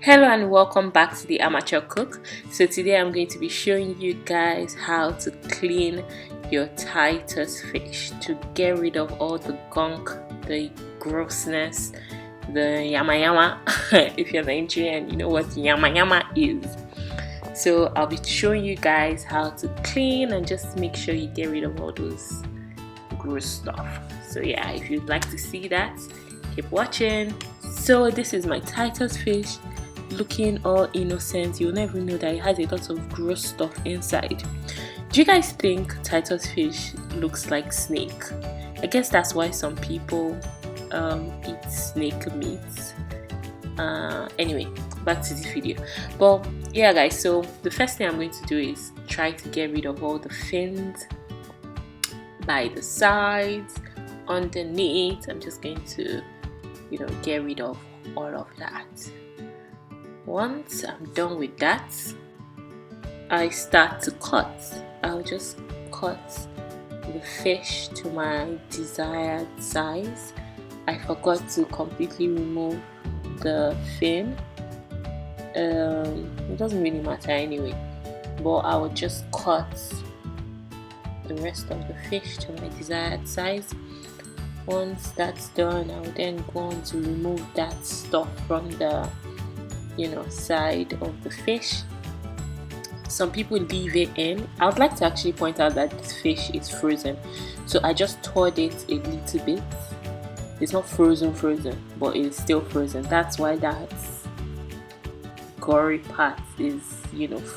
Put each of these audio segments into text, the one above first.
Hello and welcome back to the Amateur Cook. So today I'm going to be showing you guys how to clean your Titus fish to get rid of all the gunk, the grossness, the yama yama. If you're Nigerian, you know what yama yama is. So I'll be showing you guys how to clean and just make sure you get rid of all those gross stuff. So yeah, if you'd like to see that, keep watching. So this is my Titus fish, looking all innocent. You'll never know that it has a lot of gross stuff inside. Do you guys think Titus fish looks like snake? I guess that's why some people eat snake meat. Anyway, back to this video. But yeah guys, so the first thing I'm going to do is try to get rid of all the fins by the sides, underneath. I'm just going to get rid of all of that. Once I'm done with that, I start to cut. I'll just cut the fish to my desired size. I forgot to completely remove the fin. It doesn't really matter anyway, but I will just cut the rest of the fish to my desired size. Once that's done, I will then go on to remove that stuff from the side of the fish. Some people leave it in. I would like to actually point out that this fish is frozen, so I just thawed it a little bit. It's not frozen, but it's still frozen. That's why that gory part is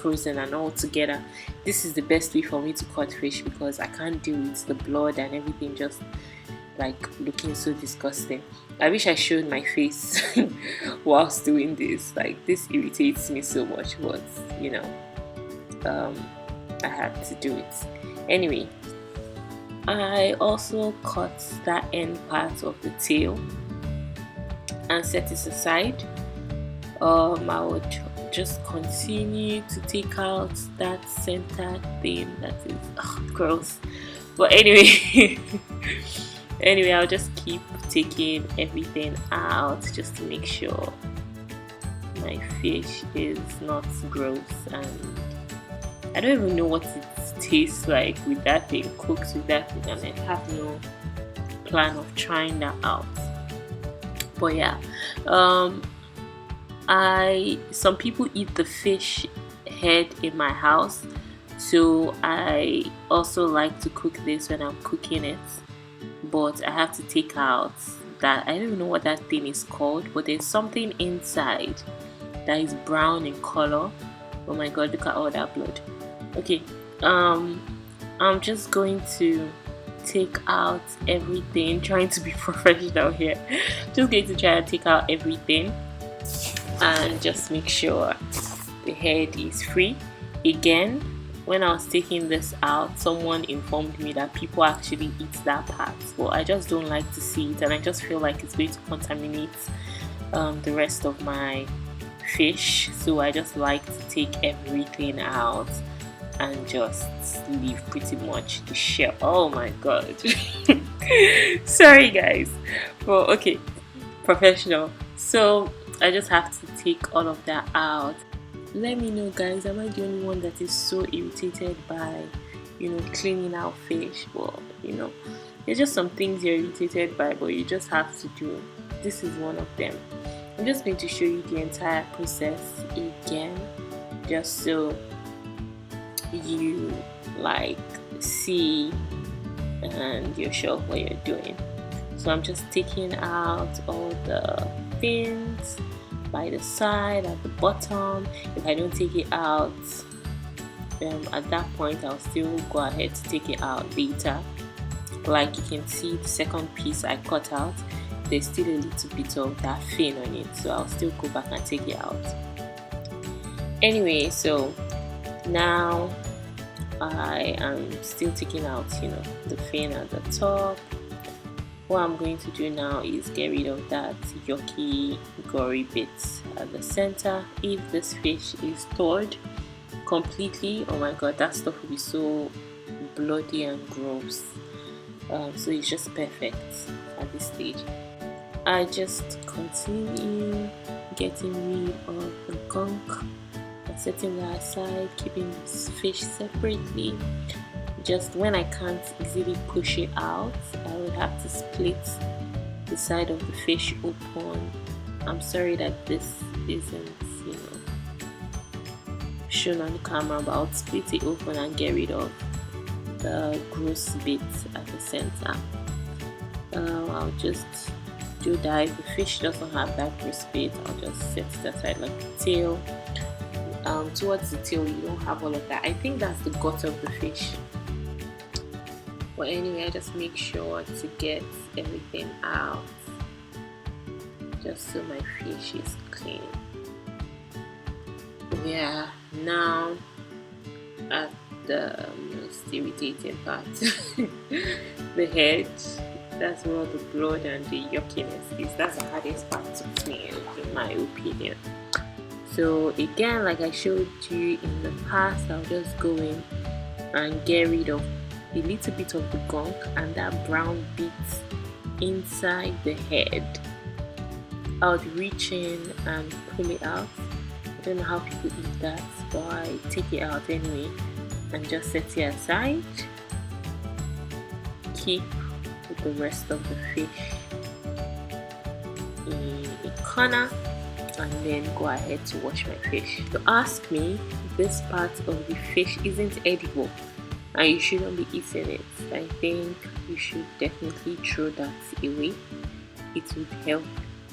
frozen and all together. This is the best way for me to cut fish because I can't deal with the blood and everything just like looking so disgusting. I wish I showed my face whilst doing this. Like, this irritates me so much, but I had to do it anyway. I also cut that end part of the tail and set it aside. I would just continue to take out that center thing that is gross, but anyway anyway, I'll just keep taking everything out just to make sure my fish is not gross. And I don't even know what it tastes like with that thing, cooked with that thing, and I have no plan of trying that out. But yeah, some people eat the fish head in my house, so I also like to cook this when I'm cooking it. But I have to take out that, I don't even know what that thing is called, but there's something inside that is brown in color. Oh my god, look at all that blood. Okay, I'm just going to take out everything, trying to be professional here. Just going to try to take out everything and just make sure the head is free. Again, when I was taking this out, someone informed me that people actually eat that part, but I just don't like to see it, and I just feel like it's going to contaminate the rest of my fish. So I just like to take everything out and just leave pretty much the shell. Oh my god. Sorry guys, but okay, professional. So I just have to take all of that out. Let me know guys, am I the only one that is so irritated by cleaning out fish? Well, there's just some things you're irritated by, but you just have to do. This is one of them. I'm just going to show you the entire process again, just so you see and you're sure what you're doing. So I'm just taking out all the fins by the side, at the bottom. If I don't take it out at that point, I'll still go ahead to take it out later. Like you can see, the second piece I cut out, there's still a little bit of that fin on it, so I'll still go back and take it out. Anyway, so now I am still taking out the fin at the top. What I'm going to do now is get rid of that yucky, gory bits at the center. If this fish is thawed completely, oh my god, that stuff will be so bloody and gross. So it's just perfect at this stage. I just continue getting rid of the gunk and setting that aside, keeping this fish separately. Just when I can't easily push it out, I would have to split the side of the fish open. I'm sorry that this isn't, shown on the camera, but I'll split it open and get rid of the gross bits at the center. I'll just do that. If the fish doesn't have that gross bit, I'll just set it aside, like the tail. Towards the tail, you don't have all of that. I think that's the gut of the fish. But anyway, I just make sure to get everything out, just so my fish is clean. Yeah, now at the most irritating part, the head. That's where all the blood and the yuckiness is. That's the hardest part to clean, in my opinion. So again, like I showed you in the past, I'll just go in and get rid of a little bit of the gunk and that brown bit inside the head. I would reach in and pull it out. I don't know how people eat that, but I take it out anyway and just set it aside. Keep with the rest of the fish in a corner, and then go ahead to wash my fish. To ask me, this part of the fish isn't edible and you shouldn't be eating it. I think you should definitely throw that away. It would help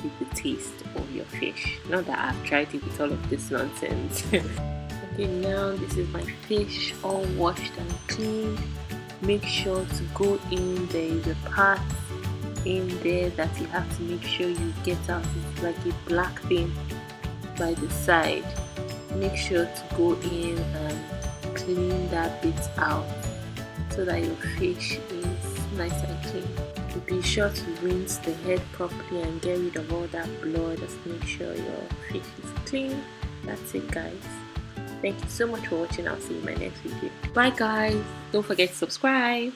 with the taste of your fish. Not that I've tried it with all of this nonsense. Okay, now this is my fish all washed and cleaned. Make sure to go in. There is a part in there that you have to make sure you get out. It's like a black thing by the side. Make sure to go in and clean that bit out so that your fish is nice and clean. Be sure to rinse the head properly and get rid of all that blood. Just make sure your fish is clean. That's it, guys. Thank you so much for watching. I'll see you in my next video. Bye guys. Don't forget to subscribe.